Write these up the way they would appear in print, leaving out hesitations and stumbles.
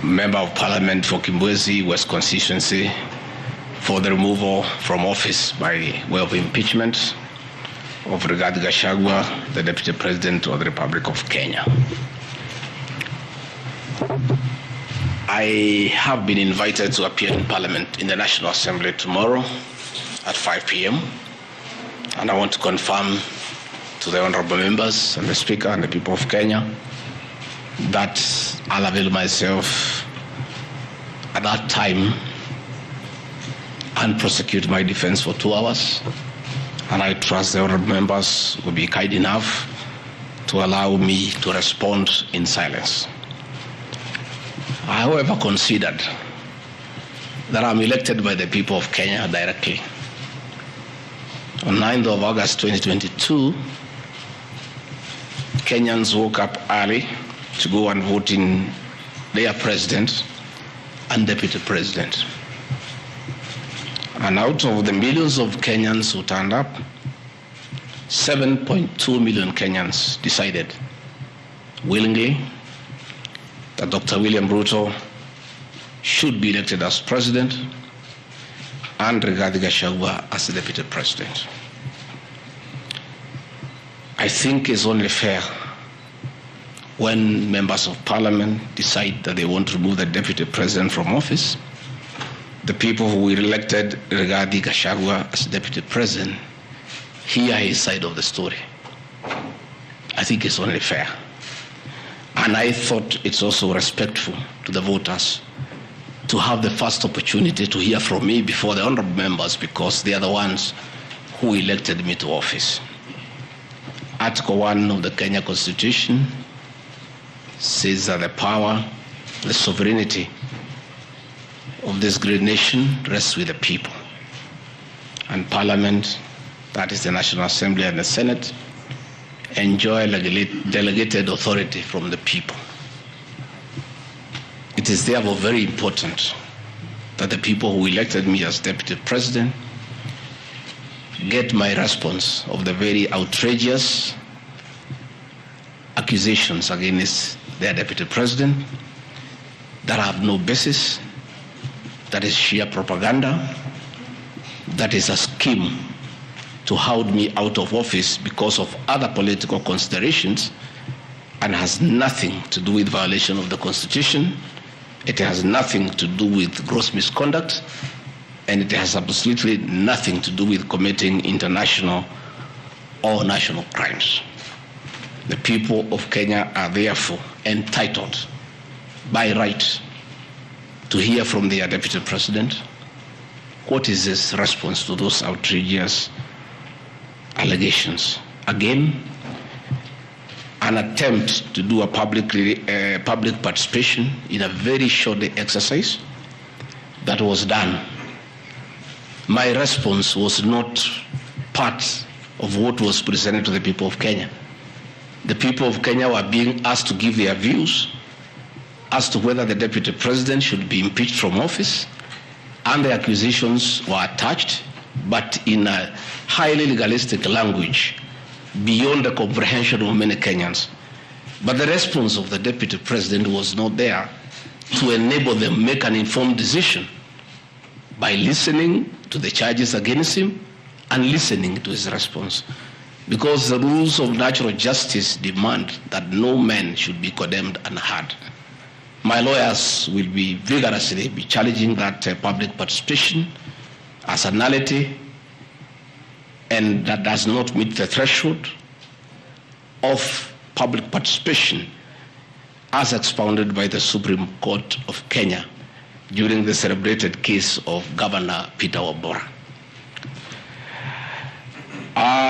Member of Parliament for Kimbwezi West constituency for the removal from office by way of impeachment of Gachagua, the Deputy President of the Republic of Kenya. I have been invited to appear in Parliament in the National Assembly tomorrow at 5 p.m. and I want to confirm to the honorable members and the Speaker and the people of Kenya that I'll avail myself at that time and prosecute my defense for 2 hours. And I trust the honorable members will be kind enough to allow me to respond in silence. I, however, considered that I'm elected by the people of Kenya directly. On 9th of August 2022, Kenyans woke up early to go and vote in their president and deputy president. And out of the millions of Kenyans who turned up, 7.2 million Kenyans decided willingly that Dr. William Ruto should be elected as president and Gachagua as the deputy president. I think it's only fair when members of parliament decide that they want to remove the deputy president from office, the people who were elected regarding Gachagua as deputy president hear his side of the story. I think it's only fair. And I thought it's also respectful to the voters to have the first opportunity to hear from me before the honorable members, because they are the ones who elected me to office. Article 1 of the Kenya Constitution says that the power, the sovereignty of this great nation rests with the people. And Parliament, that is the National Assembly and the Senate, enjoy delegated authority from the people. It is therefore very important that the people who elected me as deputy president get my response of the very outrageous accusations against their deputy president that have no basis, that is sheer propaganda, that is a scheme to hold me out of office because of other political considerations, and has nothing to do with violation of the Constitution. It has nothing to do with gross misconduct, and it has absolutely nothing to do with committing international or national crimes. The people of Kenya are therefore entitled by right to hear from their deputy president what is his response to those outrageous allegations. Again, an attempt to do a public participation in a very short exercise that was done. My response was not part of what was presented to the people of Kenya. The people of Kenya were being asked to give their views as to whether the deputy president should be impeached from office, and the accusations were attached, but in a highly legalistic language beyond the comprehension of many Kenyans. But the response of the deputy president was not there to enable them make an informed decision by listening to the charges against him and listening to his response. Because the rules of natural justice demand that no man should be condemned unheard. My lawyers will be vigorously challenging that public participation as a nullity, and that does not meet the threshold of public participation as expounded by the Supreme Court of Kenya during the celebrated case of Governor Peter Wabora.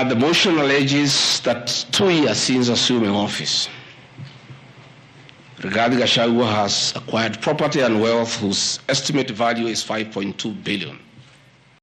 The motion alleges that 2 years since assuming office, Gachagua has acquired property and wealth whose estimated value is 5.2 billion.